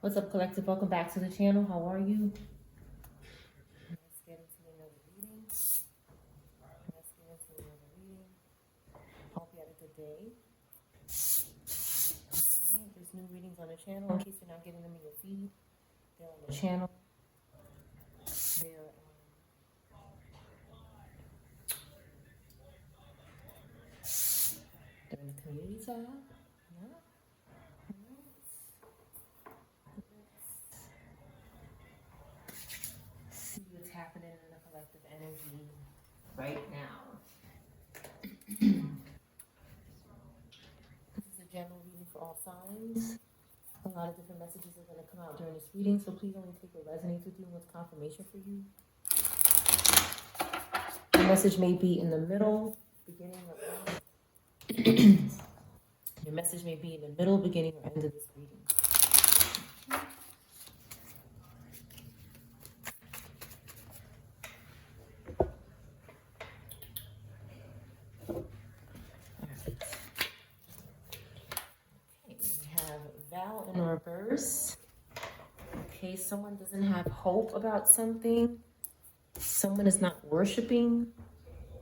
What's up, collective? Welcome back to the channel. How are you? Let's get into another reading. Hope you had a good day. There's new readings on the channel. In case you're not getting them in your feed, they're on the channel. They're in the community tab. Yeah. Let's see what's happening in the collective energy right now. This is a general reading for all signs. A lot of different messages are going to come out during this reading, so please only take what resonates with you and what's confirmation for you. The message may be in the middle, beginning, or end. Your message may be in the middle, beginning, or end of this reading. Okay, we have Val in reverse. Okay, someone doesn't have hope about something. Someone is not worshiping,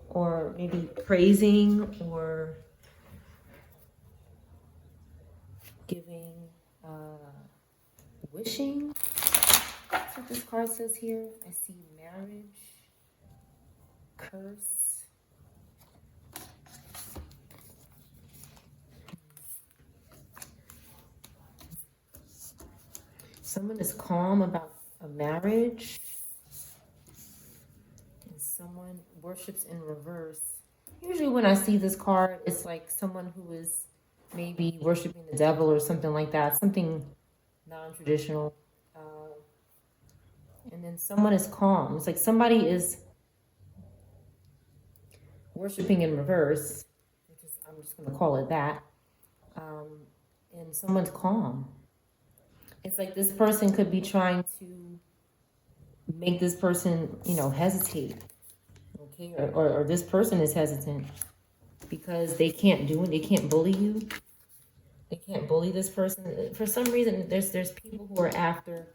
or maybe praising, or giving, wishing. That's what this card says here. I see marriage, curse. Someone is calm about a marriage, and someone worships in reverse. Usually when I see this card, it's like someone who is maybe worshiping the devil or something like that, something non-traditional. And then someone is calm. It's like somebody is worshiping in reverse, which is, I'm just going to call it that. And someone's calm. It's like this person could be trying to make this person, hesitate. Okay, or this person is hesitant because they can't do it. They can't bully you. They can't bully this person. For some reason, there's people who are after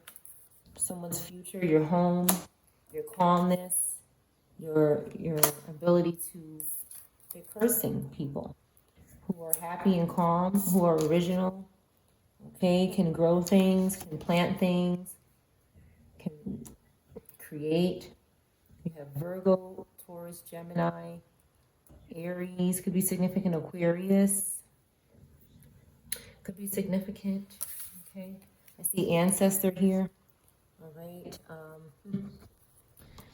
someone's future, your home, your calmness, your ability to. They're cursing people who are happy and calm, who are original. Okay, can grow things, can plant things, can create. You have Virgo, Taurus, Gemini, Aries, could be significant, Aquarius, could be significant. Okay, I see ancestor here. All right.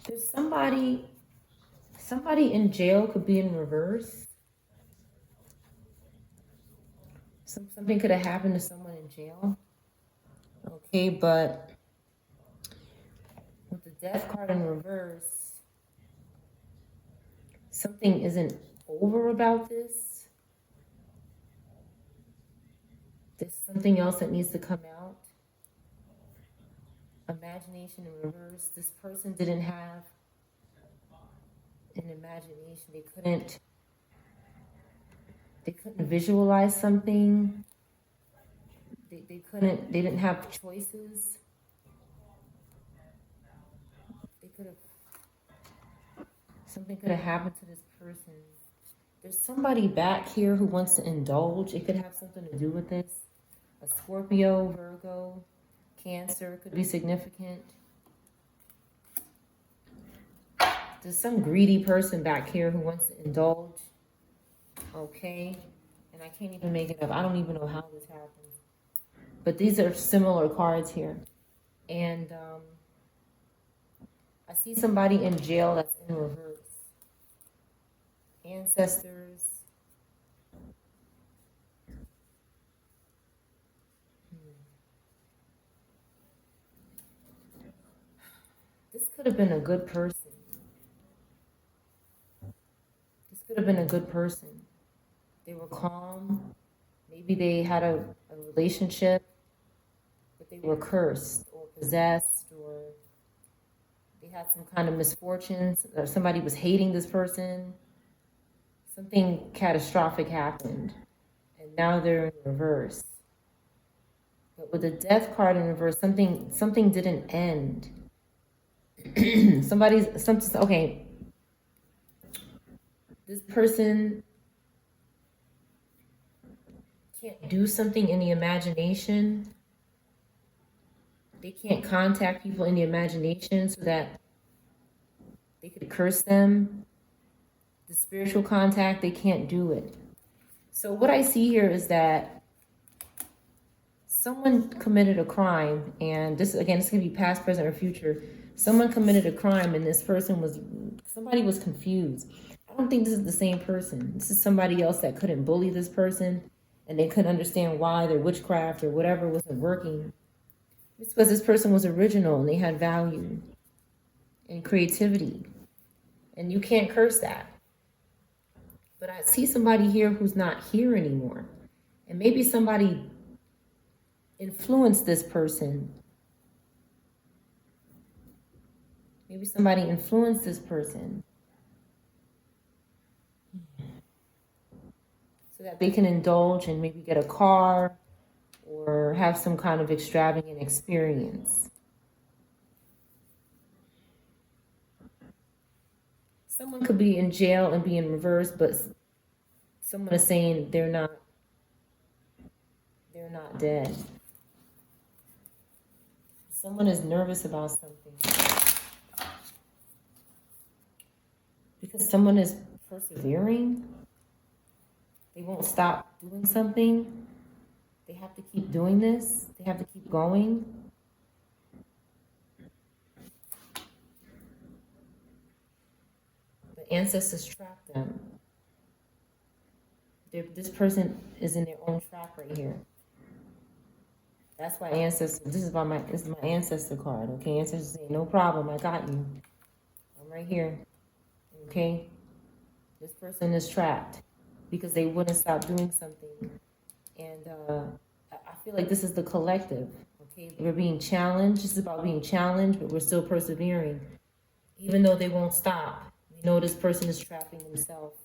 There's somebody in jail, could be in reverse. Something could have happened to someone in jail. Okay, but with the death card in reverse, something isn't over about this. There's something else that needs to come out. Imagination in reverse. This person didn't have an imagination. They couldn't visualize something. They didn't have choices. Something could have happened to this person. There's somebody back here who wants to indulge. It could have something to do with this. A Scorpio, Virgo, Cancer could be significant. There's some greedy person back here who wants to indulge. Okay, and I can't even make it up. I don't even know how this happened. But these are similar cards here. And I see somebody in jail that's in reverse. Ancestors. This could have been a good person. This could have been a good person. They were calm. Maybe they had a relationship, but they were cursed or possessed, or they had some kind of misfortunes, or somebody was hating this person. Something catastrophic happened, and now they're in reverse. But with the death card in reverse, something didn't end. Okay. This person can't do something in the imagination. They can't contact people in the imagination so that they could curse them. The spiritual contact, they can't do it. So what I see here is that someone committed a crime, and this can be past, present, or future. Someone committed a crime, and somebody was confused. I don't think this is the same person. This is somebody else that couldn't bully this person, and they couldn't understand why their witchcraft or whatever wasn't working. It's because this person was original, and they had value and creativity, and you can't curse that. But I see somebody here who's not here anymore, and maybe somebody influenced this person. Maybe somebody influenced this person so that they can indulge and maybe get a car or have some kind of extravagant experience. Someone could be in jail and be in reverse, but someone is saying they're not dead. Someone is nervous about something. Because someone is persevering. They won't stop doing something. They have to keep doing this. They have to keep going. The ancestors trapped them. This person is in their own trap right here. That's why ancestors, this is my ancestor card, okay? Ancestors say, no problem, I got you. I'm right here, okay? This person is trapped because they wouldn't stop doing something. And I feel like this is the collective, okay? We're being challenged. This is about being challenged, but we're still persevering. Even though they won't stop. We know this person is trapping themselves.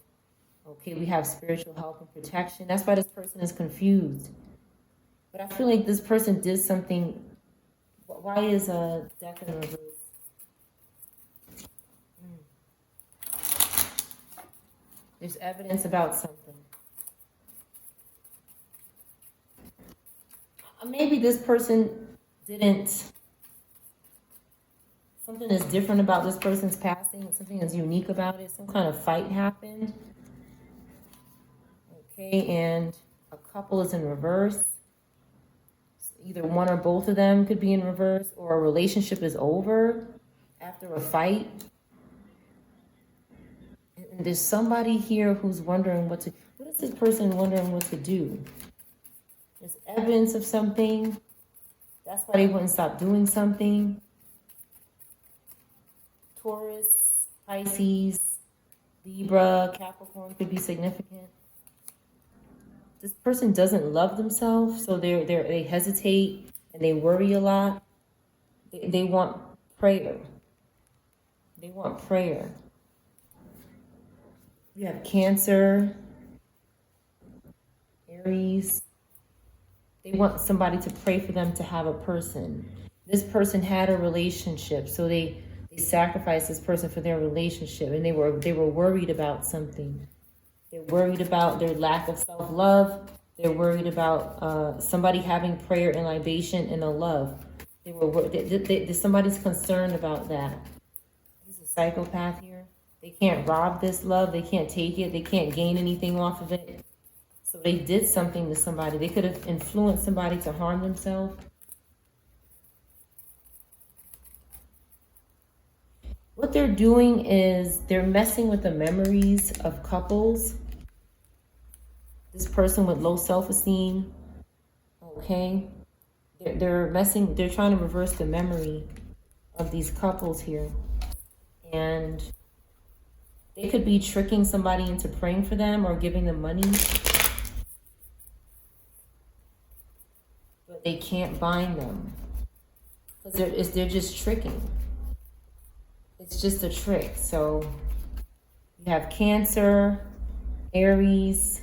Okay, we have spiritual help and protection. That's why this person is confused. But I feel like this person did something. Why is a death in reverse? There's evidence about something. Maybe this person didn't. Something is different about this person's passing. Something is unique about it. Some kind of fight happened. Okay, and a couple is in reverse. Either one or both of them could be in reverse, or a relationship is over after a fight. And there's somebody here who's wondering what is this person wondering what to do? There's evidence of something. That's why they wouldn't stop doing something. Taurus, Pisces, Libra, Capricorn could be significant. This person doesn't love themselves, so they hesitate and they worry a lot. They want prayer. They want prayer. You have Cancer, Aries. They want somebody to pray for them to have a person. This person had a relationship, so they sacrificed this person for their relationship, and they were worried about something. They're worried about their lack of self-love. They're worried about somebody having prayer and libation and a love. Somebody's concerned about that. There's a psychopath here. They can't rob this love. They can't take it. They can't gain anything off of it. So they did something to somebody. They could have influenced somebody to harm themselves. What they're doing is they're messing with the memories of couples. This person with low self-esteem, okay? They're trying to reverse the memory of these couples here. And they could be tricking somebody into praying for them or giving them money. But they can't bind them. Because they're just tricking. It's just a trick. So you have Cancer, Aries.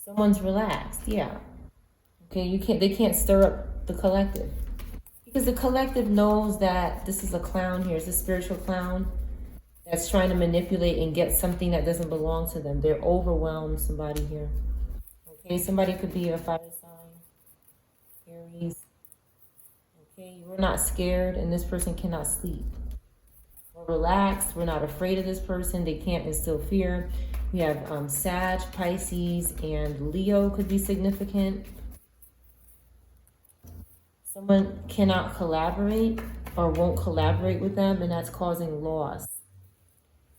Someone's relaxed, yeah. Okay, they can't stir up the collective. Because the collective knows that this is a clown here. It's a spiritual clown that's trying to manipulate and get something that doesn't belong to them. They're overwhelmed, somebody here. Okay, somebody could be a fire sign, Aries. Okay, we're not scared and this person cannot sleep. We're relaxed, we're not afraid of this person, they can't instill fear. We have Sag, Pisces, and Leo could be significant. Someone cannot collaborate or won't collaborate with them, and that's causing loss.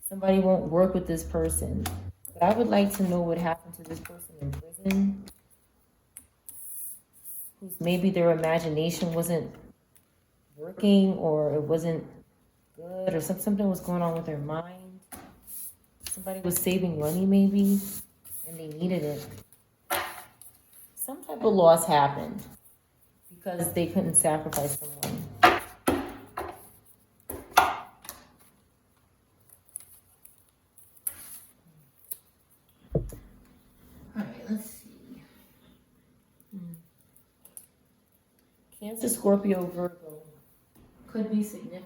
Somebody won't work with this person. But I would like to know what happened to this person in prison. Maybe their imagination wasn't working, or it wasn't good, or something was going on with their mind. Somebody was saving money maybe, and they needed it. Some type of loss happened because they couldn't sacrifice someone. All right, let's see. Cancer, Scorpio, Virgo could be significant.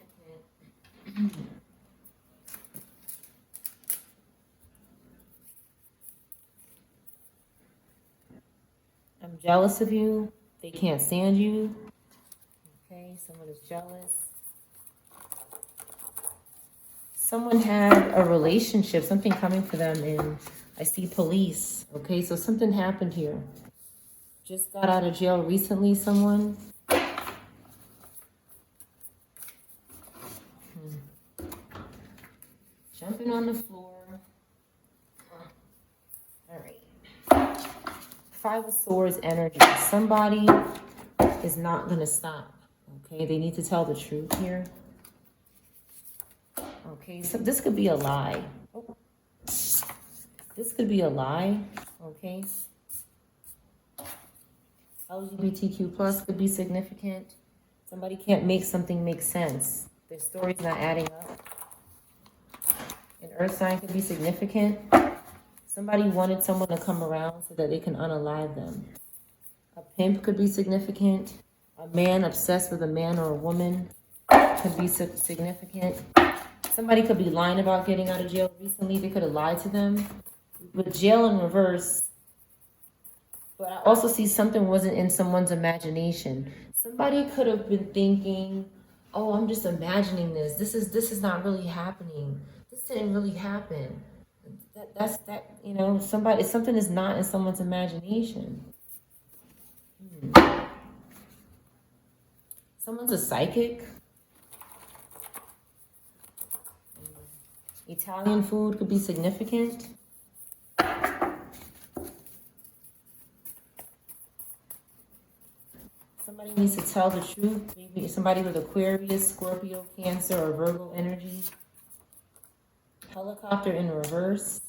I'm jealous of you. They can't stand you. Okay, someone is jealous. Someone had a relationship, something coming for them, and I see police. Okay, so something happened here. Just got out of jail recently, someone. Jumping on the floor. All right. Five of Swords energy. Somebody is not going to stop. Okay, they need to tell the truth here. Okay, so this could be a lie. Oh. This could be a lie. Okay. LGBTQ plus could be significant. Somebody can't make something make sense. Their story's not adding up. An earth sign could be significant. Somebody wanted someone to come around so that they can unalive them. A pimp could be significant. A man obsessed with a man or a woman could be significant. Somebody could be lying about getting out of jail recently. They could have lied to them. With jail in reverse, but I also see something wasn't in someone's imagination. Somebody could have been thinking, oh, I'm just imagining this. This is not really happening. This didn't really happen. Something is not in someone's imagination. Someone's a psychic. Italian food could be significant. Somebody needs to tell the truth. Maybe somebody with Aquarius, Scorpio, Cancer, or Virgo energy. Helicopter in reverse.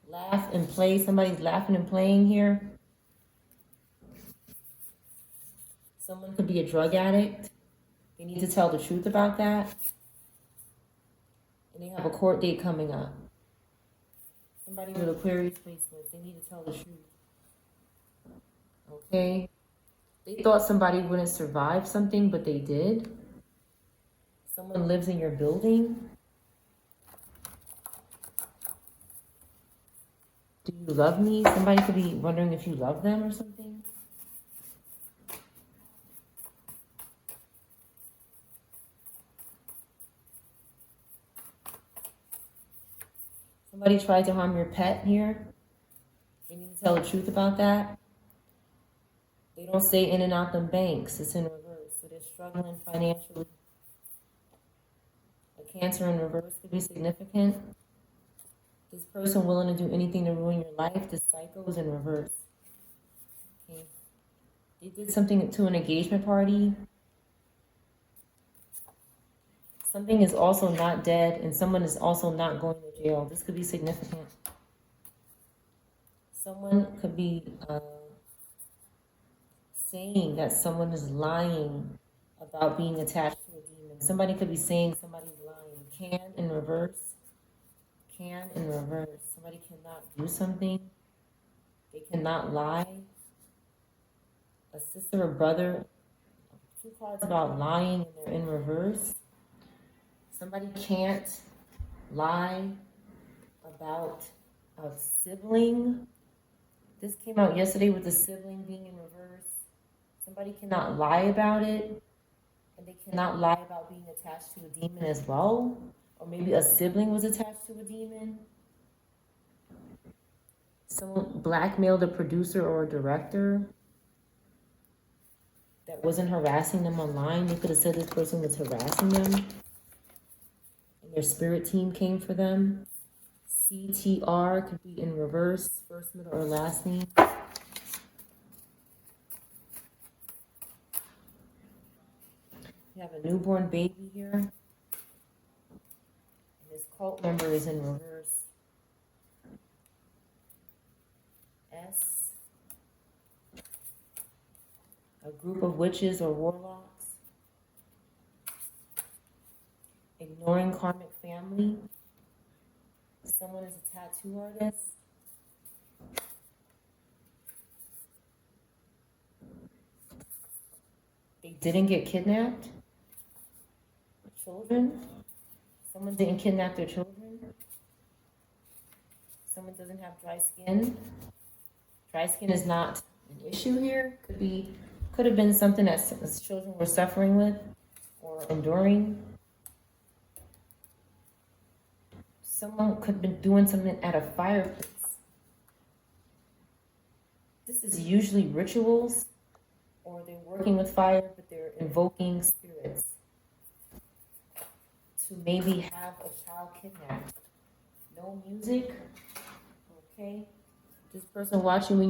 Laugh and play. Somebody's laughing and playing here. Someone could be a drug addict. They need to tell the truth about that. And they have a court date coming up. Somebody with Aquarius placements. They need to tell the truth. Okay? They thought somebody wouldn't survive something, but they did. Someone lives in your building. Do you love me? Somebody could be wondering if you love them or something. Somebody tried to harm your pet here. You need to tell the truth about that. They don't stay in and out them banks. It's in reverse. So they're struggling financially. A Cancer in reverse could be significant. This person willing to do anything to ruin your life. This cycle is in reverse. Okay. They did something to an engagement party. Something is also not dead, and someone is also not going to jail. This could be significant. Someone could be saying that someone is lying about being attached to a demon. Somebody could be saying somebody's lying. Can in reverse. Can in reverse. Somebody cannot do something. They cannot lie. a sister or brother. 2 cards about lying and they're in reverse. Somebody can't lie about a sibling. This came out yesterday with the sibling being in reverse. Somebody cannot lie about it, and they cannot lie about being attached to a demon as well. Or maybe a sibling was attached to a demon. Someone blackmailed a producer or a director that wasn't harassing them online. They could have said this person was harassing them, and their spirit team came for them. CTR could be in reverse, first, middle, or last name. You have a newborn baby here, and this cult member is in reverse. S, a group of witches or warlocks. Ignoring karmic family. Someone is a tattoo artist. They didn't get kidnapped. Children. Someone didn't kidnap their children. Someone doesn't have dry skin. Dry skin is not an issue here. Could have been something that children were suffering with or enduring. Someone could have been doing something at a fireplace. This is usually rituals, or they're working with fire, but they're invoking spirits to maybe have a child kidnapped. No music, okay? This person watching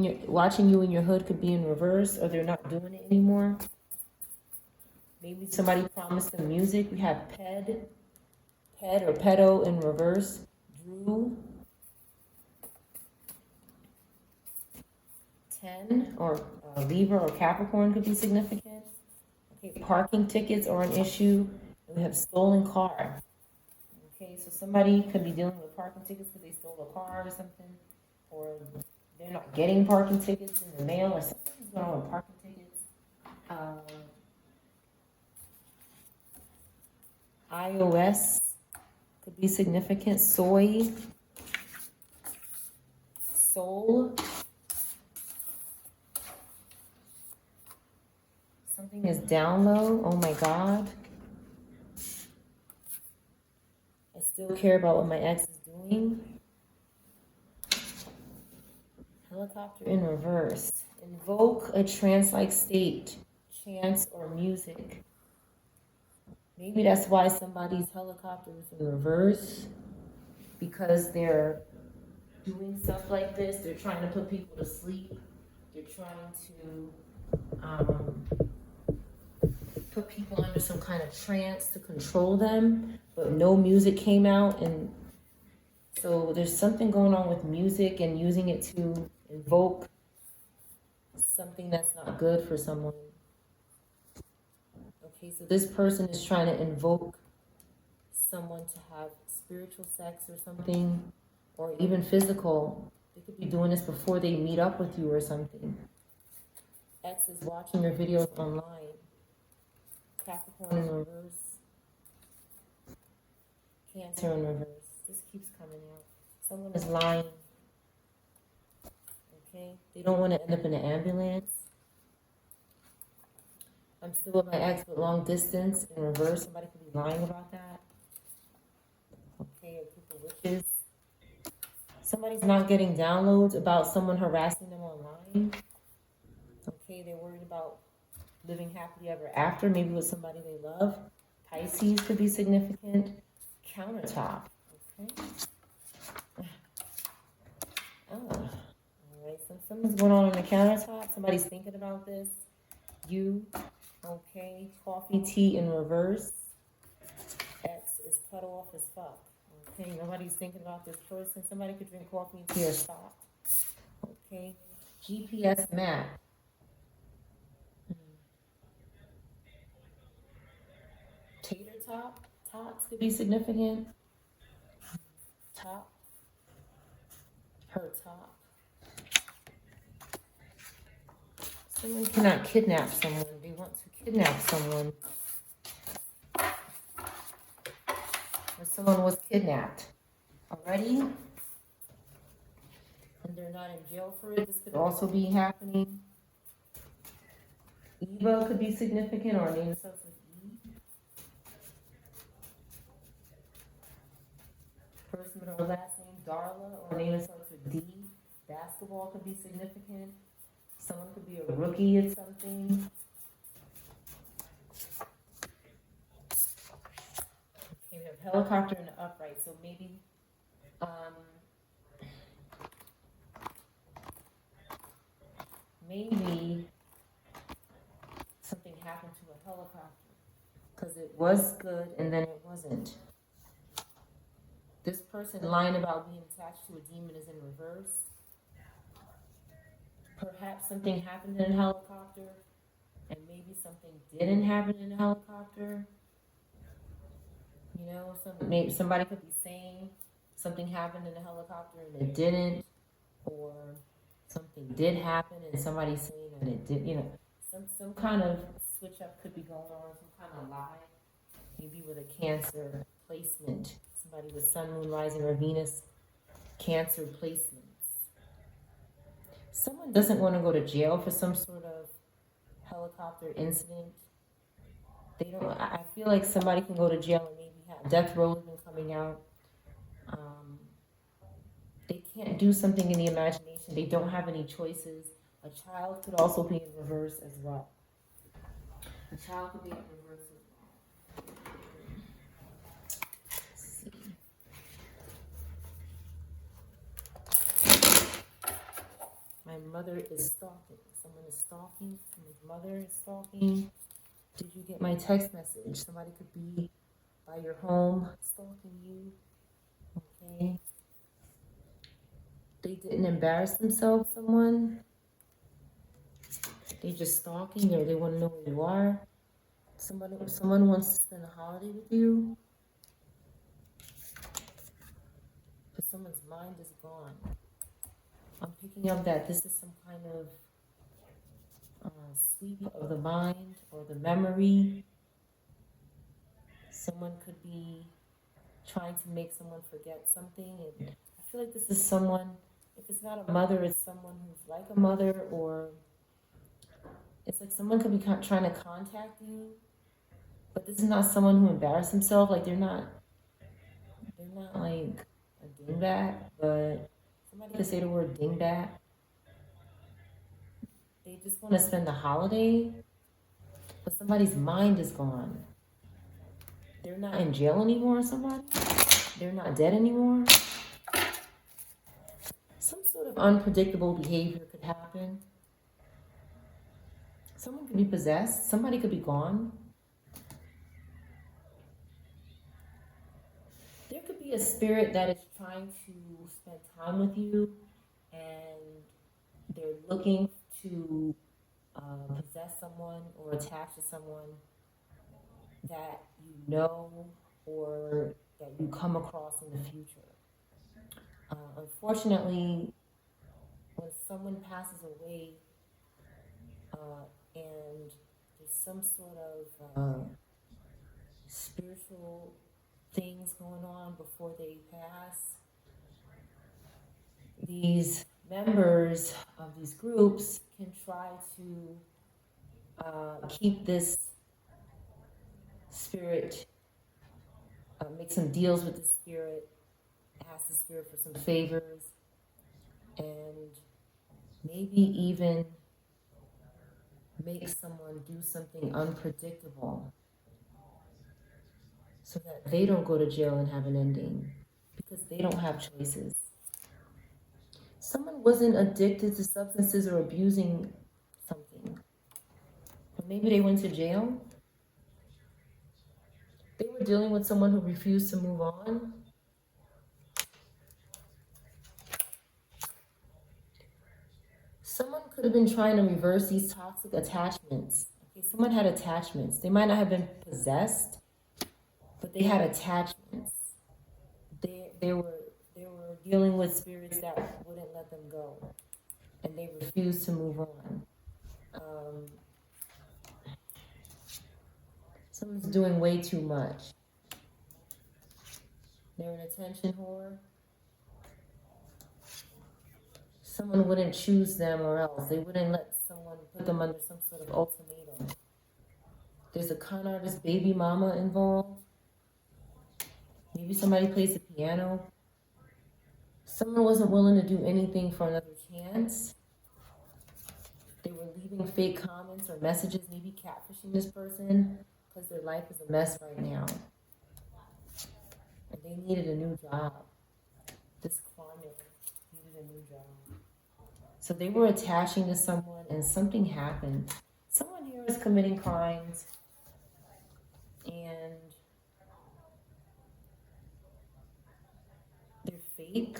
you in your hood could be in reverse, or they're not doing it anymore. Maybe somebody promised them music. We have ped or pedo in reverse. Drew. 10 or Libra or Capricorn could be significant. Okay, parking tickets are an issue. And we have stolen car. Okay, so somebody could be dealing with parking tickets because they stole a car or something, or they're not getting parking tickets in the mail, or something's going on with parking tickets. iOS could be significant. Soy, soul. Something is down low. Oh my God. I still care about what my ex is doing. Helicopter in reverse. Invoke a trance-like state, chants or music. Maybe that's why somebody's helicopter is in reverse, because they're doing stuff like this. They're trying to put people to sleep. They're trying to put people under some kind of trance to control them, but no music came out, and so there's something going on with music and using it to invoke something that's not good for someone. Okay, so this person is trying to invoke someone to have spiritual sex or something, or even physical. They could be doing this before they meet up with you or something. X is watching your videos online. Capricorn in reverse. Cancer in reverse. This keeps coming out. Someone is lying. Okay? They don't want to end up in an ambulance. I'm still with my ex, but long distance in reverse. Somebody could be lying about that. Okay, a group of witches. Somebody's not getting downloads about someone harassing them online. Okay, they're worried about living happily ever after, maybe with somebody they love. Pisces could be significant. Countertop. Okay. All right, so something's going on the countertop. Somebody's thinking about this. You. Okay. Coffee, tea in reverse. X is cut off as fuck. Okay, nobody's thinking about this person. Somebody could drink coffee and tea or stop. Okay. GPS map. Tater tots could be significant. Top, her top. Someone cannot kidnap someone. They want to kidnap someone. Or someone was kidnapped already. And they're not in jail for it. This could also be happening. Eva could be significant, or name starts with E. Person with her last name, Darla, or name starts with D. Basketball could be significant. Someone could be a rookie at something. Okay, we have helicopter in the upright, so maybe maybe something happened to a helicopter because it was good and then it wasn't. This person lying about being attached to a demon is in reverse. Perhaps something happened in a helicopter and maybe something didn't happen in a helicopter. You know, maybe somebody could be saying something happened in a helicopter and it didn't, or something did happen and somebody's saying that it did. You know, some kind of switch up could be going on, some kind of lie. Maybe with a Cancer placement, somebody with Sun, Moon, Rising, or Venus Cancer placements. Someone doesn't want to go to jail for some sort of helicopter incident. They don't. I feel like somebody can go to jail and maybe have death row has been coming out. They can't do something in the imagination. They don't have any choices. A child could also be in reverse as well. A child could be in reverse as well. Let's see. My mother is stalking. Someone is stalking. Someone's mother is stalking. Did you get my text message? Somebody could be by your home stalking you. Okay. They didn't embarrass themselves, someone. They just stalking, or they want to know where you are. Someone wants to spend a holiday with you. But someone's mind is gone. I'm picking up that this is some kind of sweep of the mind or the memory. Someone could be trying to make someone forget something. And I feel like this is someone, if it's not a mother, it's someone who's like a mother, or it's like someone could be trying to contact you, but this is not someone who embarrassed himself. Like they're not like a dingbat, but somebody could say the word dingbat. They just want to spend the holiday, but somebody's mind is gone. They're not in jail anymore, somebody. They're not dead anymore. Some sort of unpredictable behavior could happen. Someone could be possessed. Somebody could be gone. There could be a spirit that is trying to spend time with you, and they're looking to possess someone or attach to someone that you know or that you come across in the future. Unfortunately, when someone passes away and there's some sort of spiritual things going on before they pass, these members of these groups can try to keep this spirit, make some deals with the spirit, ask the spirit for some favors, and maybe even make someone do something unpredictable so that they don't go to jail and have an ending, because they don't have choices. Someone wasn't addicted to substances or abusing something, but maybe they went to jail. They were dealing with someone who refused to move on. Someone could have been trying to reverse these toxic attachments. Okay, someone had attachments. They might not have been possessed, but they had attachments. They were dealing with spirits that wouldn't let them go, and they refused to move on. Um, someone's doing way too much. They're an attention whore. Someone wouldn't choose them or else. They wouldn't let someone put them under some sort of ultimatum. There's a con artist baby mama involved. Maybe somebody plays the piano. Someone wasn't willing to do anything for another chance. They were leaving fake comments or messages, maybe catfishing this person because their life is a mess right now. And they needed a new job. This chronic needed a new job. So they were attaching to someone and something happened. Someone here is committing crimes and they're fake.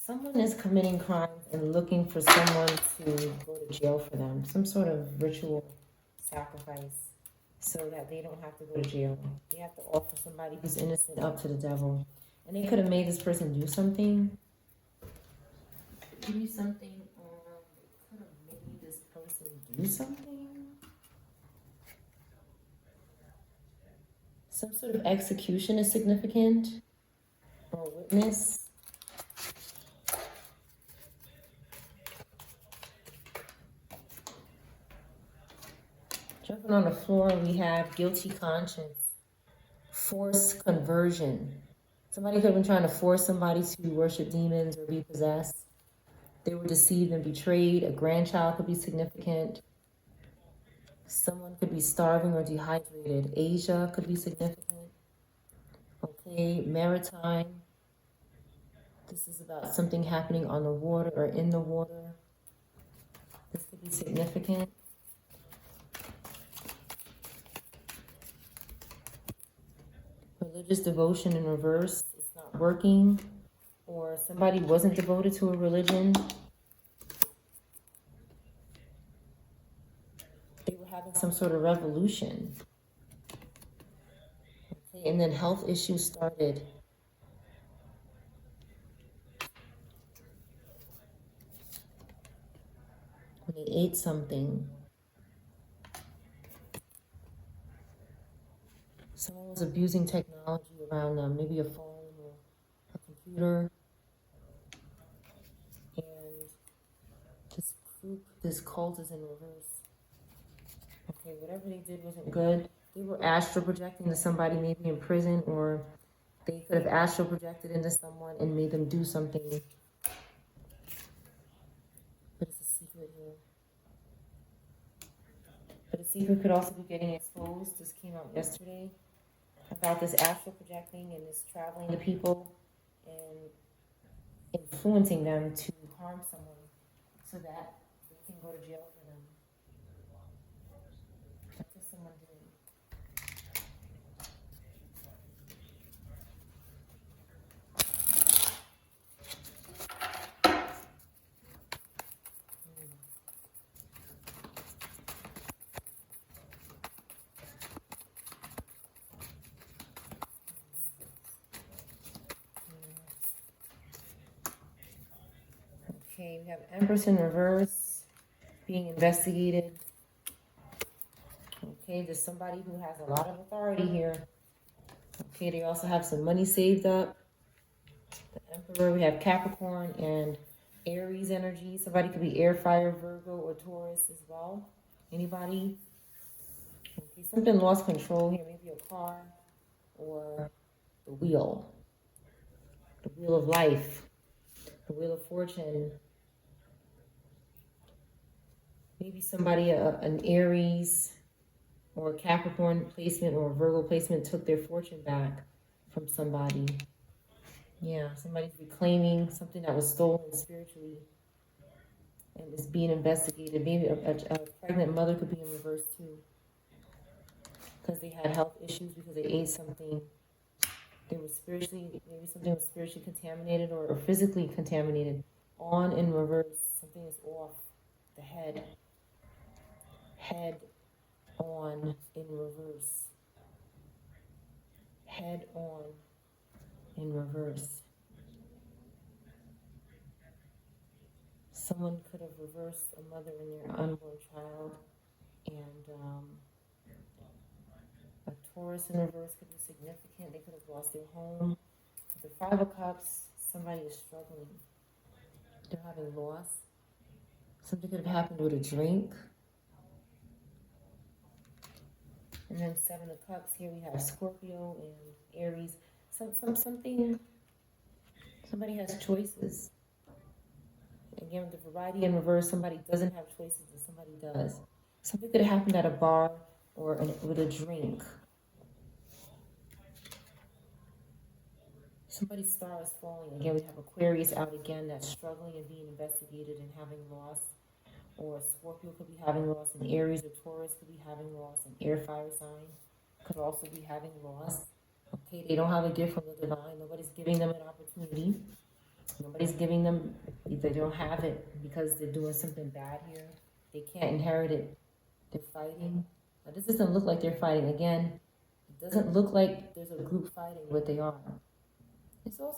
Someone is committing crimes and looking for someone to go to jail for them. Some sort of ritual sacrifice so that they don't have to go to jail. They have to offer somebody who's innocent up to the devil. And they could have made this person do something. Give me something. They could have made this person do something. Some sort of execution is significant. Or witness. Jumping on the floor, we have guilty conscience, forced conversion. Somebody could have been trying to force somebody to worship demons or be possessed. They were deceived and betrayed. A grandchild could be significant. Someone could be starving or dehydrated. Asia could be significant. Okay, maritime. This is about something happening on the water or in the water. This could be significant. Religious devotion in reverse, it's not working, or somebody wasn't devoted to a religion. They were having some sort of revolution. Okay, and then health issues started. When they ate something. Someone was abusing technology around them, maybe a phone or a computer. And this cult is in reverse. Okay, whatever they did wasn't good. They were astral projecting to somebody maybe in prison, or they could have astral projected into someone and made them do something. But it's a secret here. But a secret could also be getting exposed. This came out yesterday. About this astral projecting and this traveling to people and influencing them to harm someone so that they can go to jail for them. That's what someone did. Okay, we have Empress in reverse, being investigated. Okay, there's somebody who has a lot of authority here. Okay, they also have some money saved up. The Emperor, we have Capricorn and Aries energy. Somebody could be air, fire, Virgo, or Taurus as well. Anybody? Okay, something lost control here, maybe a car or the wheel. The wheel of life. The wheel of fortune. Maybe somebody, an Aries or a Capricorn placement or a Virgo placement took their fortune back from somebody. Yeah, somebody's reclaiming something that was stolen spiritually and is being investigated. Maybe a pregnant mother could be in reverse too, because they had health issues because they ate something. They were spiritually, maybe something was spiritually contaminated or physically contaminated. On in reverse, something is off. The head on in reverse. head on in reverse. Someone could have reversed a mother and their unborn child, and a Taurus in reverse could be significant. They could have lost their home. The Five of Cups, somebody is struggling. They're having loss. Something could have happened with a drink. And then Seven of Cups, here we have Scorpio and Aries. Somebody has choices. Again, with the variety in reverse, somebody doesn't have choices and somebody does. Something could have happened at a bar or with a drink. Somebody's star is falling. Again, we have Aquarius out again that's struggling and being investigated and having loss. Or Scorpio could be having loss, and Aries or Taurus could be having loss, and air fire sign could also be having loss. Okay, they don't have a gift from the divine. Nobody's giving them an opportunity. Nobody's giving them, they don't have it because they're doing something bad here. They can't inherit it. They're fighting. Now, this doesn't look like they're fighting. Again, it doesn't look like there's a group fighting what they are.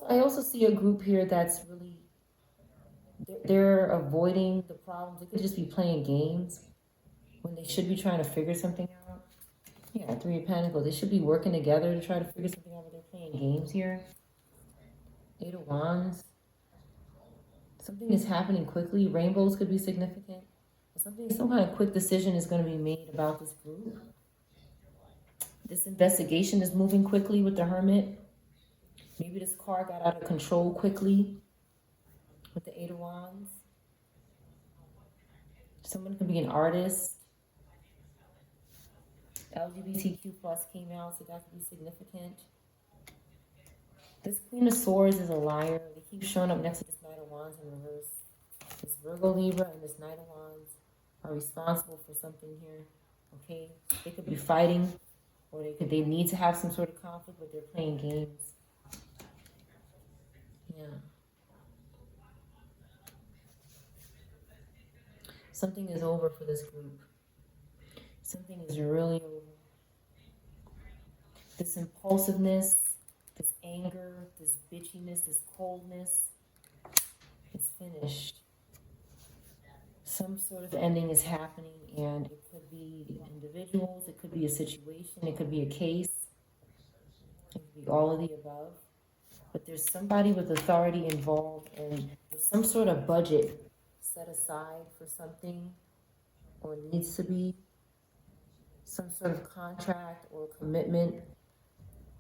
I also see a group here that's really, they're avoiding the problems. They could just be playing games when they should be trying to figure something out. Yeah, Three of Pentacles. They should be working together to try to figure something out, but they're playing games here. Eight of Wands. Something is happening quickly. Rainbows could be significant. Some kind of quick decision is going to be made about this group. This investigation is moving quickly with the Hermit. Maybe this car got out of control quickly with the Eight of Wands. Someone could be an artist. LGBTQ plus came out, so that could be significant. This Queen of Swords is a liar. They keep showing up next to this Knight of Wands in reverse. This Virgo Libra and this Knight of Wands are responsible for something here. Okay? They could be fighting, or they need to have some sort of conflict, but they're playing games. Yeah. Something is over for this group. Something is really over. This impulsiveness, this anger, this bitchiness, this coldness is finished. Some sort of ending is happening, and it could be individuals, it could be a situation, it could be a case, it could be all of the above. But there's somebody with authority involved, and there's some sort of budget set aside for something, or needs to be some sort of contract or commitment,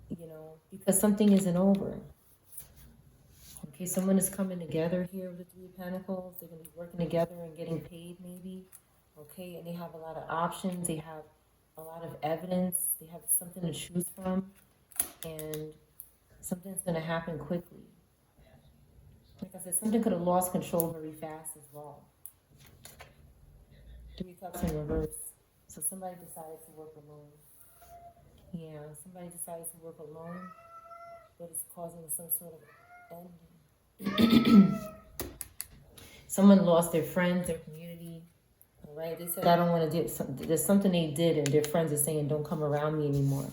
you know, because something isn't over. Okay, someone is coming together here with the Three of Pentacles. They're going to be working together and getting paid maybe. Okay, and they have a lot of options. They have a lot of evidence. They have something to choose from. And something's going to happen quickly. Like I said, something could have lost control very fast as well. Three Cups in reverse. So somebody decided to work alone. Yeah, somebody decided to work alone, but it's causing some sort of ending. Someone lost their friends, their community. All right, they said, I don't want to do something. There's something they did, and their friends are saying, don't come around me anymore.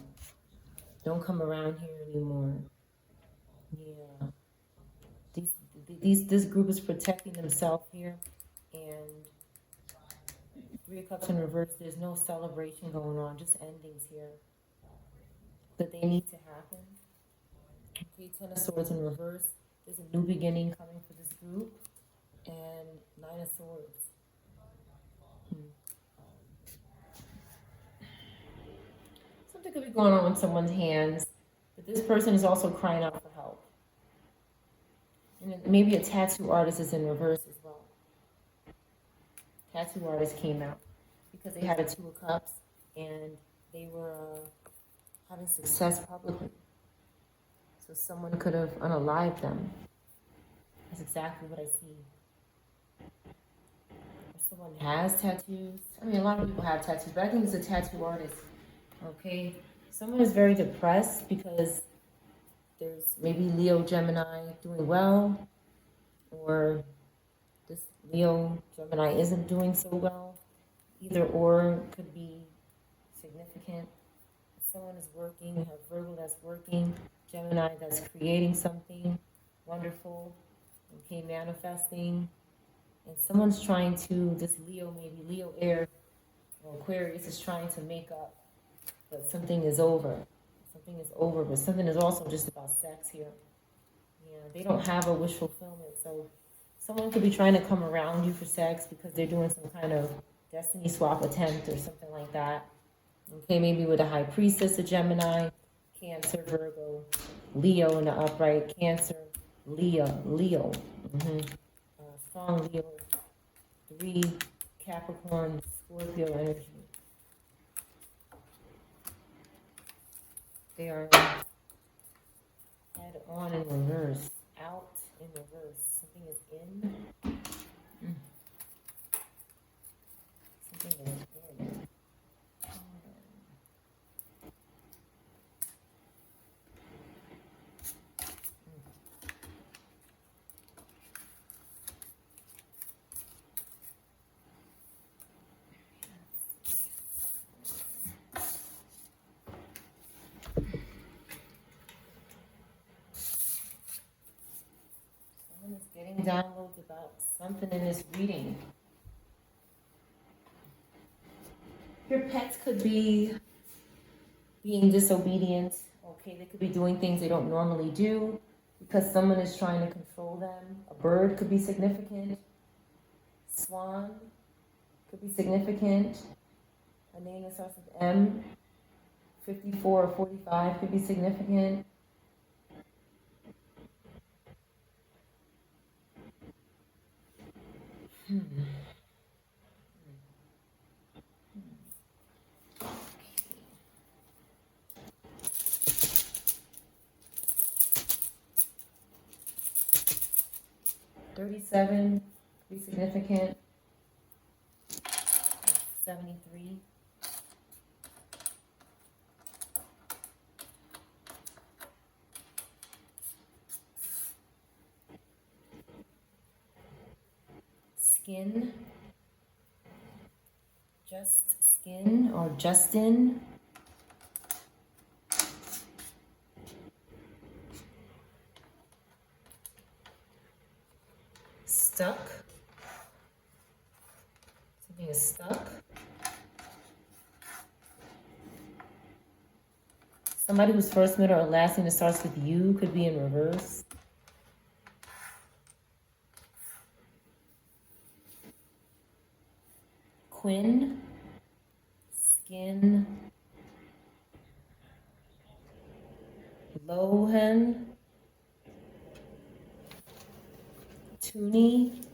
Don't come around here anymore. Yeah. This group is protecting themselves here, and Three of Cups in reverse, there's no celebration going on, just endings here that they need to happen. Okay, Ten of Swords in reverse, there's a new beginning coming for this group, and Nine of Swords. Something could be going on with someone's hands, but this person is also crying out for help. And maybe a tattoo artist is in reverse as well. Tattoo artist came out because they had a Two of Cups and they were having success publicly. So someone could have unalived them. That's exactly what I see. If someone has tattoos, I mean, a lot of people have tattoos, but I think it's a tattoo artist. Okay, someone is very depressed because there's maybe Leo, Gemini doing well, or this Leo, Gemini isn't doing so well. Either or could be significant. Someone is working. You have Virgo that's working. Gemini that's creating something wonderful. Okay, manifesting. And someone's trying to, this Leo, maybe Leo air or Aquarius is trying to make up, but something is over. Something is over, but something is also just about sex here. Yeah, they don't have a wish fulfillment, so someone could be trying to come around you for sex because they're doing some kind of destiny swap attempt or something like that. Okay, maybe with a high priestess, a Gemini, Cancer, Virgo, Leo in the upright, Cancer, Leo. Strong Leo, 3, Capricorn, Scorpio energy. They are head on in reverse, out in reverse. Something is in. Something is in. Someone is getting downloads about something in this reading. Your pets could be being disobedient. Okay, they could be doing things they don't normally do because someone is trying to control them. A bird could be significant. Swan could be significant. A name that starts with M. 54 or 45 could be significant. Hmm. 37 could be significant. 73. Skin. Just skin or Justin. Stuck. Something is stuck. Somebody whose first, middle, or last name that starts with U could be in reverse. Quinn. Skin. Lohan. Toonie.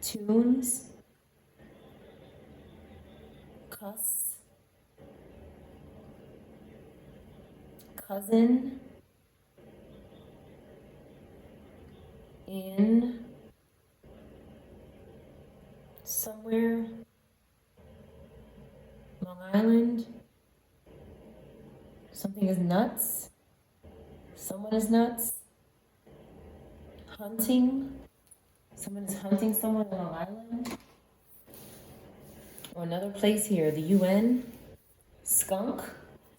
Tunes. Cuss. Cousin. In. Somewhere. Long Island. Something is nuts. Someone is nuts. Hunting. Someone is hunting someone on Long Island. Or another place here, the UN. Skunk.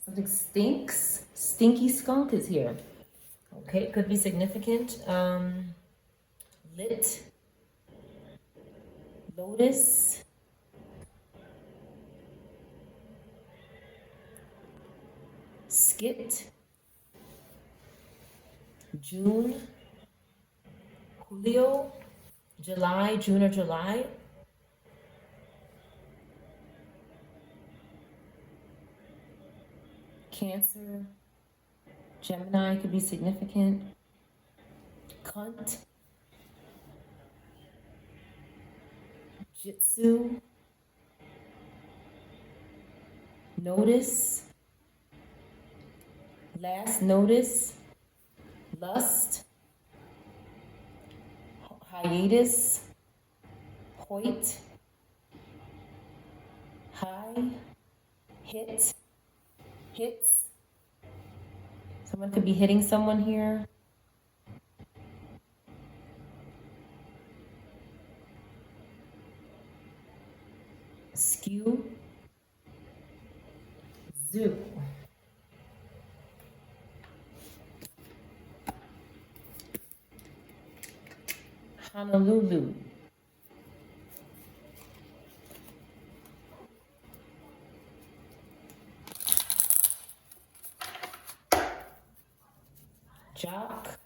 Something stinks. Stinky skunk is here. Okay, it could be significant. Lit. Lotus. Skit. June. Julio. July, June or July. Cancer. Gemini could be significant. Cunt. Jitsu. Notice. Last notice. Lust. Hiatus. Hoyt. High. Hit. Hits. Someone could be hitting someone here. Skew. Honolulu. Jock.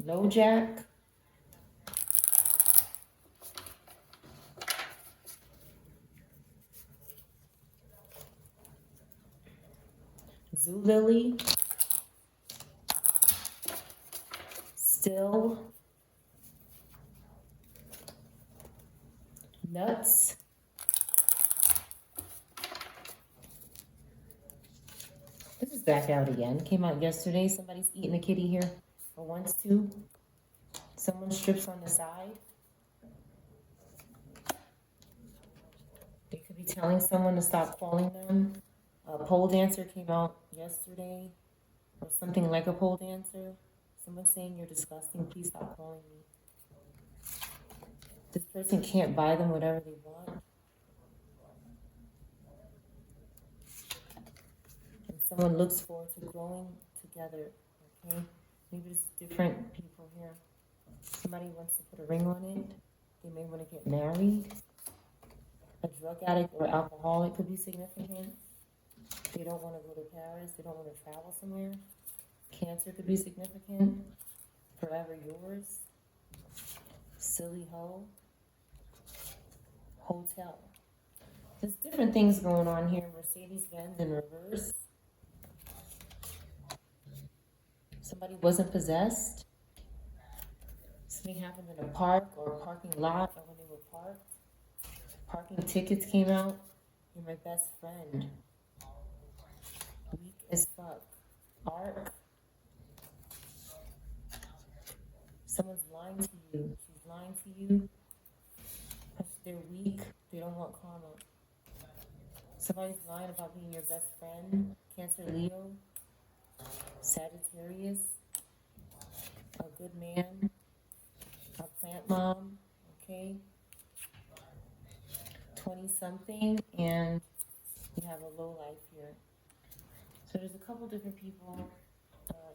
No jack. Zulily. Still. Nuts. This is back out again. Came out yesterday. Somebody's eating a kitty here. Or wants to. Someone strips on the side. They could be telling someone to stop calling them. A pole dancer came out yesterday. Or something like a pole dancer. Someone saying you're disgusting. Please stop calling me. This person can't buy them whatever they want. And someone looks forward to growing together, okay? Maybe there's different people here. Somebody wants to put a ring on it. They may want to get married. A drug addict or alcoholic could be significant. They don't want to go to Paris. They don't want to travel somewhere. Cancer could be significant. Forever yours. Silly hoe. Hotel. There's different things going on here. Mercedes-Benz in reverse. Somebody wasn't possessed. Something happened in a park or a parking lot or when they were parked. Parking tickets came out. You're my best friend. Weak as fuck. Arc. Someone's lying to you. She's lying to you. They're weak. They don't want karma. Somebody's lying about being your best friend. Cancer, Leo. Sagittarius. A good man. A plant mom. Okay. 20-something. And you have a low life here. So there's a couple different people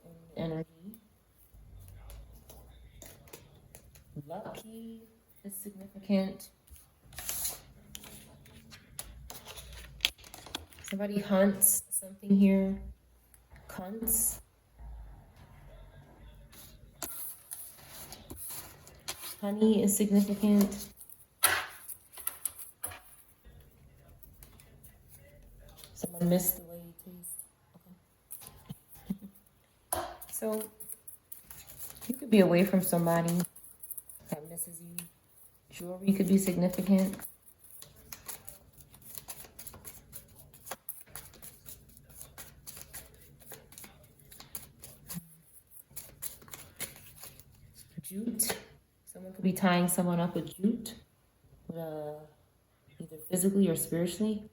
in energy. Lucky is significant. Somebody hunts something here. Cunts. Honey is significant. Someone missed the way you taste. Okay. So you could be away from somebody that misses you. Jewelry could be significant. Jute. Someone could be tying someone up with jute. Either physically or spiritually.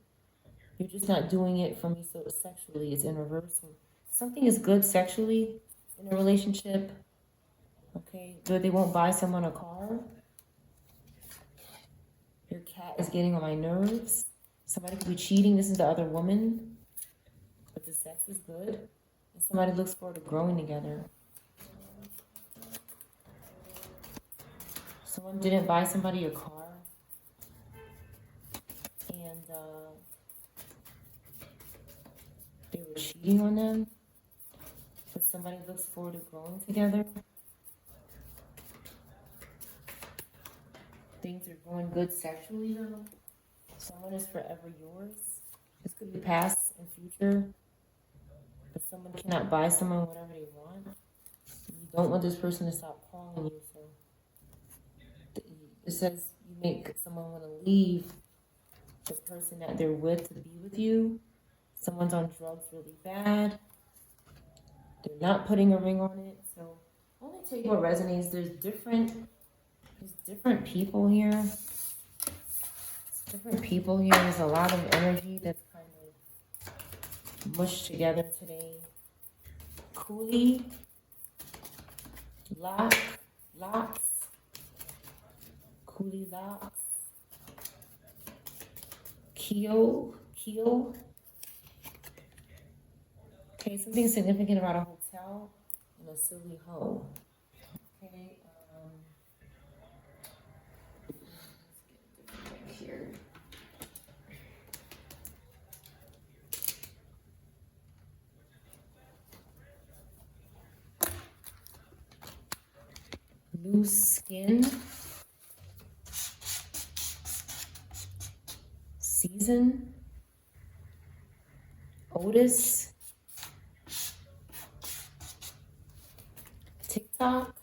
You're just not doing it for me so sexually. It's in reverse. Something is good sexually in a relationship. Okay, but they won't buy someone a car. Your cat is getting on my nerves. Somebody could be cheating. This is the other woman. But the sex is good. And somebody looks forward to growing together. Someone didn't buy somebody a car. And they were cheating on them. But somebody looks forward to growing together. Things are going good sexually though. Someone is forever yours. This could be past and future. But someone cannot buy someone whatever they want. You don't want this person to stop calling you, so it says you make someone want to leave the person that they're with to be with you. Someone's on drugs really bad. They're not putting a ring on it, so only take what resonates. There's different people here. There's a lot of energy that's kind of mushed together today. Coolie. Locks. Coolie locks. Keel. Okay, something significant about a hotel and a silly hoe. Okay, loose skin, season, Otis, TikTok,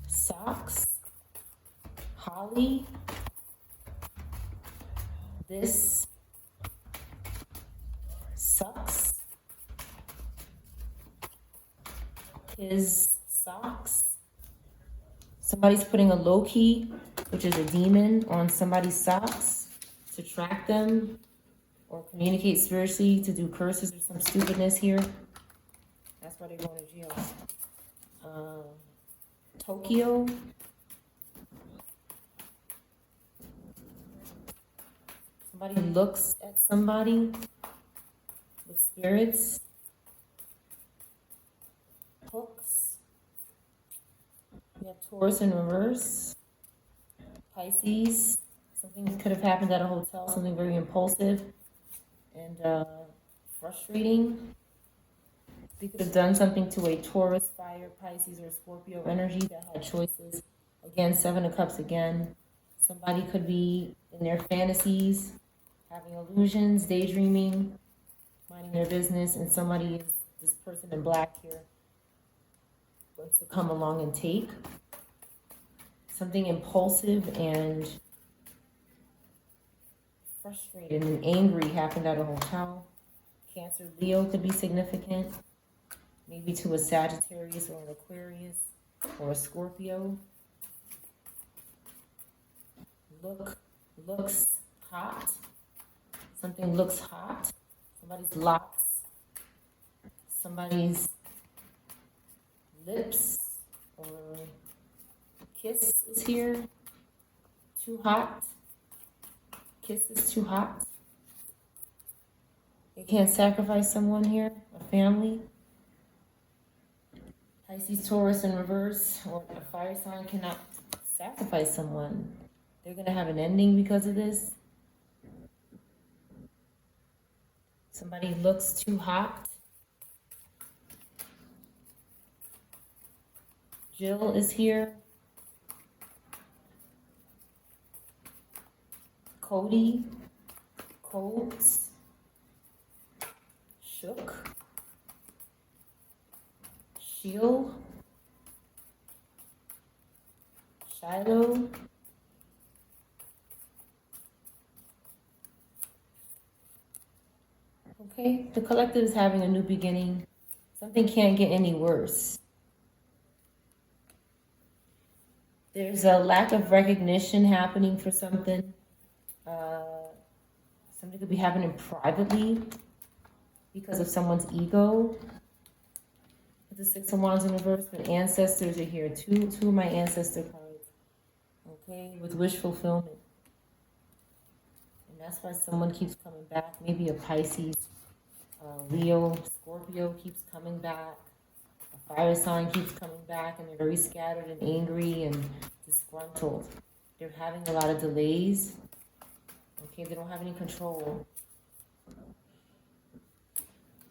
socks, Holly, this sucks, his socks. Somebody's putting a low key, which is a demon, on somebody's socks to track them or communicate spiritually to do curses or some stupidness here. That's why they're going to jail. Tokyo. Somebody looks at somebody with spirits. Hooks. We have Taurus in reverse. Pisces. Something could have happened at a hotel, something very impulsive and frustrating. They could have done something to a Taurus, Fire, Pisces, or Scorpio energy that had choices. Again, Seven of Cups again. Somebody could be in their fantasies, having illusions, daydreaming, minding their business, and somebody is, this person in black here, wants to come along and take. Something impulsive and frustrated and angry happened at a hotel. Cancer, Leo could be significant. Maybe to a Sagittarius or an Aquarius or a Scorpio. Looks hot. Something looks hot. Somebody's locks. Somebody's lips or kiss is here. Too hot. Kiss is too hot. They can't sacrifice someone here, a family. Pisces, Taurus in reverse, or a fire sign cannot sacrifice someone. They're going to have an ending because of this. Somebody looks too hot. Jill is here. Cody, Codes, Shook, Shield, Shiloh, okay, the collective is having a new beginning. Something can't get any worse. There's a lack of recognition happening for something. Something could be happening privately because of someone's ego. With the Six of Wands in reverse, but ancestors are here. Two of my ancestor cards. Okay, with wish fulfillment. And that's why someone keeps coming back. Maybe a Pisces, Leo, Scorpio keeps coming back. A fire sign keeps coming back, and they're very scattered and angry and disgruntled. They're having a lot of delays. Okay, they don't have any control.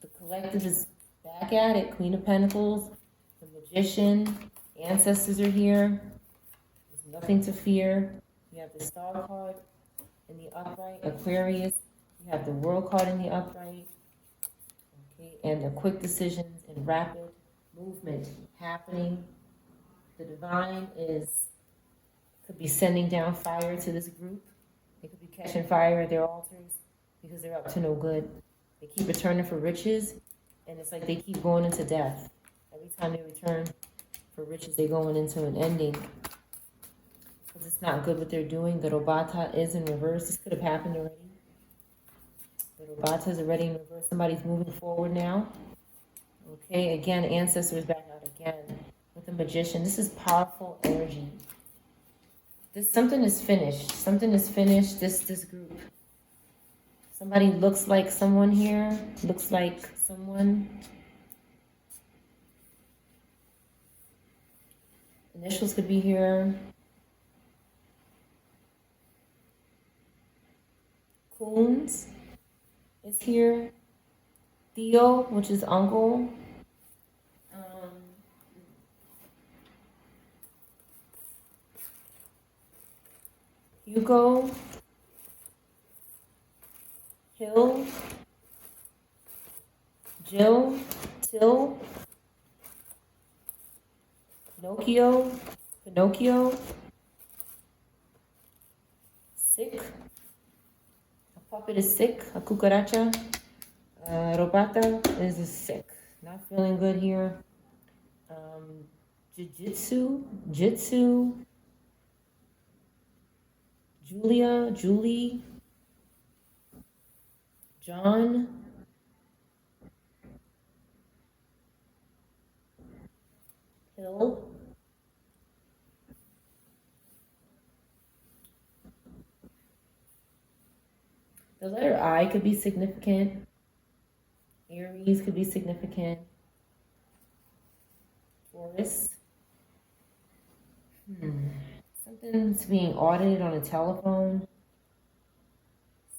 The collective is back at it. Queen of Pentacles, the Magician, ancestors are here. There's nothing to fear. You have the Star card in the upright, Aquarius. You have the World card in the upright. Okay, and the quick decisions and rapid movement happening. The Divine could be sending down fire to this group. They could be catching fire at their altars because they're up to no good. They keep returning for riches, and it's like they keep going into death. Every time they return for riches, they're going into an ending. Because it's not good what they're doing. The Robata is in reverse. This could have happened already. The Robata is already in reverse. Somebody's moving forward now. Okay, again, ancestors back out again with the Magician. This is powerful energy. Something is finished. Something is finished. This group. Somebody looks like someone here. Looks like someone. Initials could be here. Coons is here. Theo, which is uncle. Hugo, Hill, Jill, Till, Pinocchio, sick, a puppet is sick, a cucaracha, robata is sick, not feeling good here. Jitsu, Julie, John, Hill, the letter I could be significant. Aries could be significant. Taurus. Something's being audited on a telephone.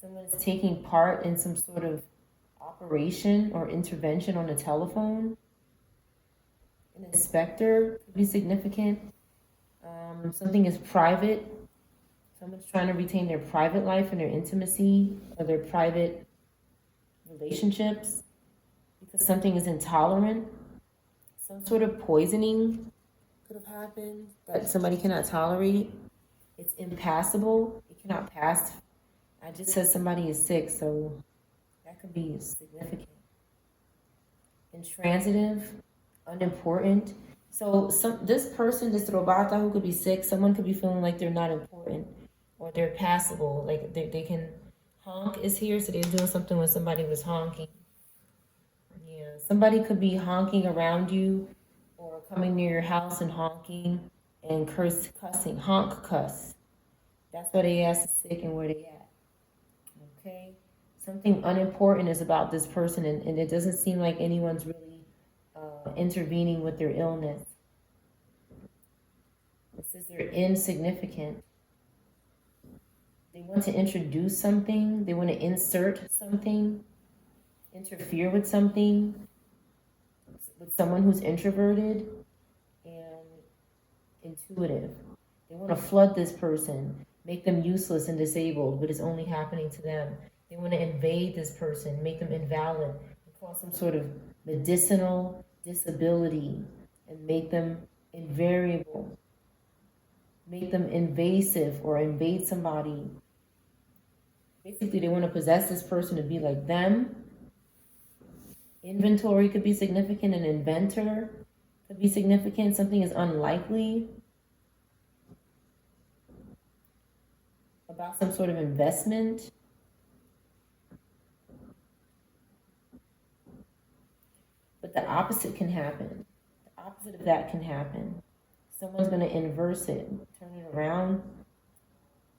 Someone is taking part in some sort of operation or intervention on a telephone. An inspector could be significant. Something is private. Someone's trying to retain their private life and their intimacy or their private relationships because something is intolerant. Some sort of poisoning could have happened that somebody cannot tolerate. It's impassable. It cannot pass. I just said somebody is sick, so that could be significant. Intransitive, unimportant. So this person, this robata who could be sick, someone could be feeling like they're not important or they're passable. Like they can honk is here, so they're doing something when somebody was honking. Yeah, somebody could be honking around you or coming near your house and honking and cussing, honk, cuss. That's why they ask the sick and where they at. Okay? Something unimportant is about this person, and it doesn't seem like anyone's really intervening with their illness. It says they're insignificant. They want to introduce something. They want to insert something, interfere with something, with someone who's introverted and intuitive. They want to flood this person, make them useless and disabled, but it's only happening to them. They want to invade this person, make them invalid, and cause some sort of medicinal disability and make them invariable, make them invasive or invade somebody. Basically, they want to possess this person to be like them. Inventory could be significant. An inventor could be significant. Something is unlikely about some sort of investment. But the opposite can happen. The opposite of that can happen. Someone's going to inverse it, turn it around.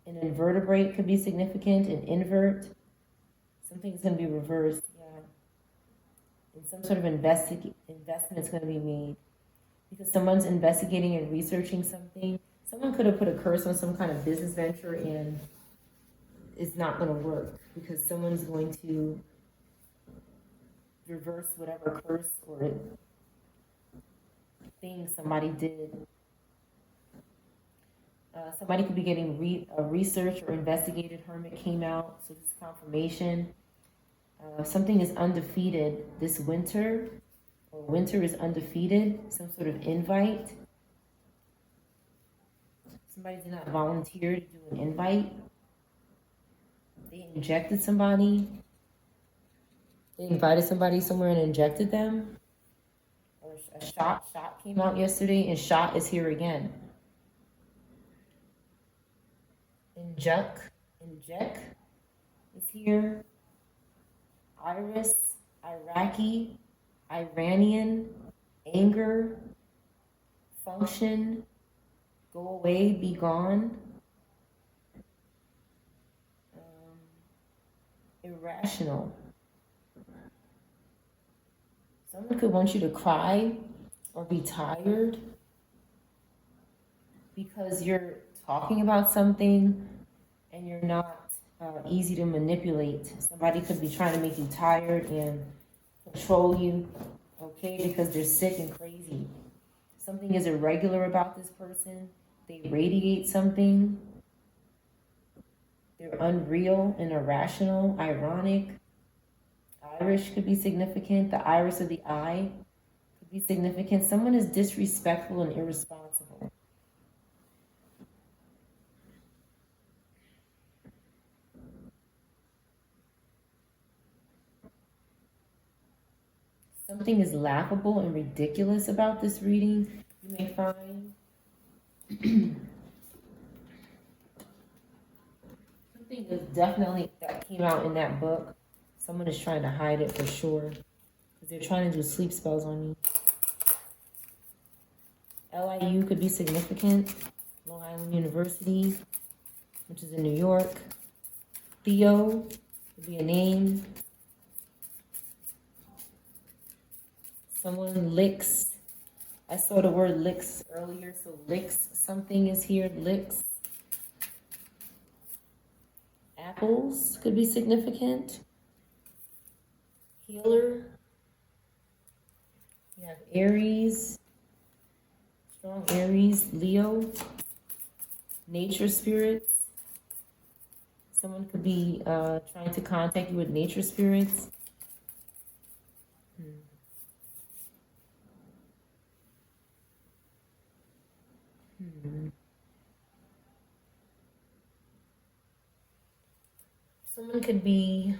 An invertebrate could be significant. An invert. Something's going to be reversed. Yeah. And some sort of investment's going to be made. Because someone's investigating and researching something. Someone could have put a curse on some kind of business venture and it's not going to work. Because someone's going to reverse whatever curse or thing somebody did. Somebody could be getting research or investigated. Hermit came out, so this is confirmation. Something is undefeated this winter, or winter is undefeated. Some sort of invite. Somebody did not volunteer to do an invite. They injected somebody. They invited somebody somewhere and injected them. Or a shot came out yesterday, and shot is here again. Inject is here. Iris, Iraqi, Iranian, anger, function, go away, be gone. Irrational. Someone could want you to cry or be tired because you're talking about something and you're not easy to manipulate. Somebody could be trying to make you tired and control you, okay, because they're sick and crazy. Something is irregular about this person. They radiate something. They're unreal and irrational, ironic. Irish could be significant. The iris of the eye could be significant. Someone is disrespectful and irresponsible. Something is laughable and ridiculous about this reading, you may find. Something is definitely that came out in that book. Someone is trying to hide it for sure. Because they're trying to do sleep spells on me. LIU could be significant. Long Island University, which is in New York. Theo could be a name. Someone licks. I saw the word licks earlier, so licks something is here. Licks. Apples could be significant. Healer. You have Aries. Strong Aries. Leo. Nature spirits. Someone could be trying to contact you with nature spirits. Someone could be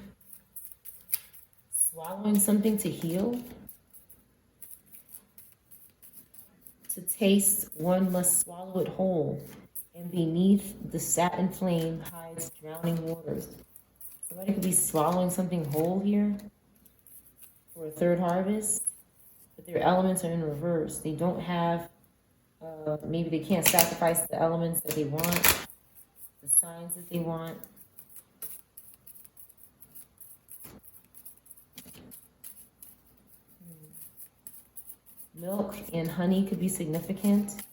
swallowing something to heal. To taste, one must swallow it whole, and beneath the satin flame hides drowning waters. Somebody could be swallowing something whole here for a third harvest, but their elements are in reverse. They don't have, maybe they can't sacrifice the elements that they want, the signs that they want. Milk and honey could be significant.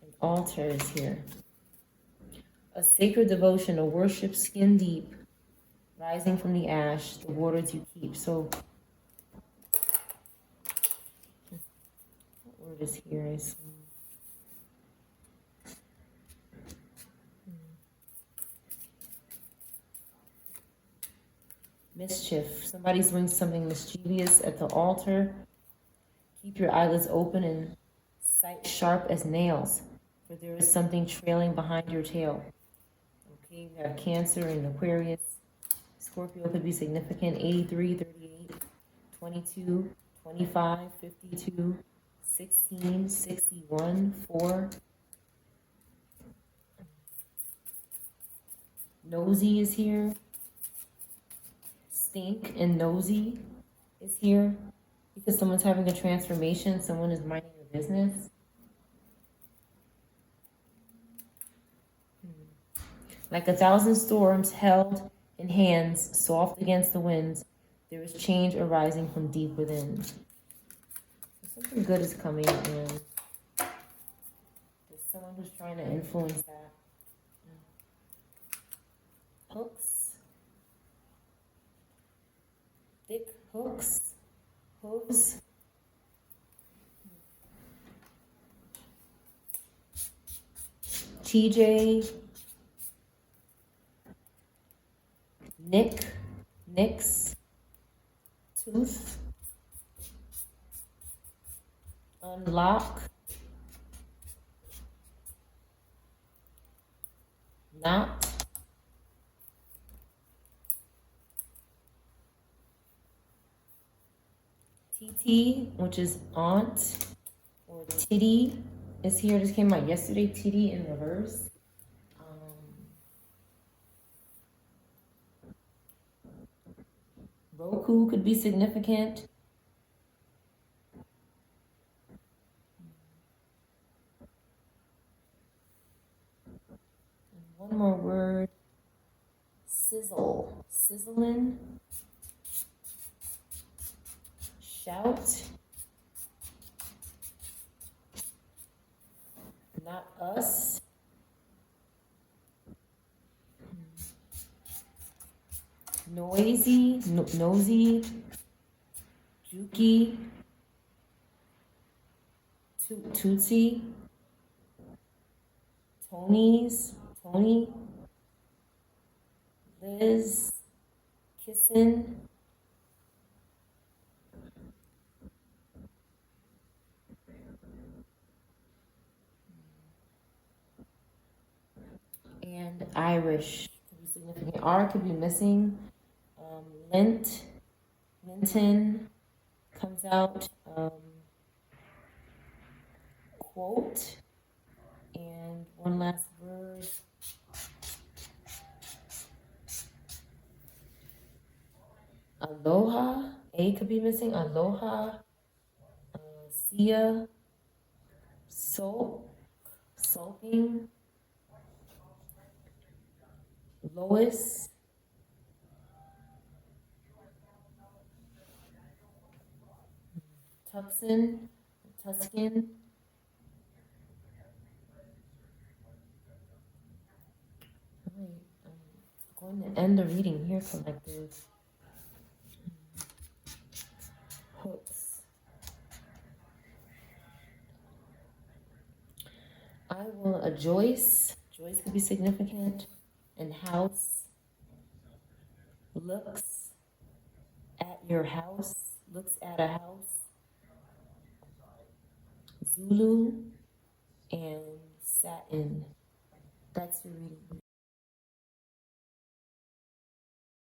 An altar is here. A sacred devotion, a worship skin deep, rising from the ash, the waters you keep. So, what word is here? I see. Mischief. Somebody's doing something mischievous at the altar. Keep your eyelids open and sight sharp as nails, for there is something trailing behind your tail. Okay, we have Cancer and Aquarius. Scorpio could be significant. 83, 38, 22, 25, 52, 16, 61, 4. Nosy is here. Stink and nosy is here. Because someone's having a transformation, someone is minding their business. Like 1,000 storms held in hands, soft against the winds, there is change arising from deep within. Something good is coming in. There's someone who's trying to influence that. Hooks. Thick hooks. Hooves. TJ. Nicks. Tooth. Unlock. Knot. TT, which is aunt, or titty, is here. This came out yesterday. Titty in reverse. Roku could be significant. And one more word. Sizzle. Sizzling. Shout. Not us. Noisy, nosy, jukey, tootsie, Tony, Liz, kissing. And Irish could be significant. R could be missing. Lint, Linton comes out. Quote. And one last word. Aloha. A could be missing. Aloha. Sia. Sulk. Sulking. Lois. Tuxin. Tuscan. Alright, I'm going to end the reading here, collective. Hooks. I will a Joyce. Joyce could be significant. And house. Looks at your house. Looks at a house. Zulu and satin. That's your reading.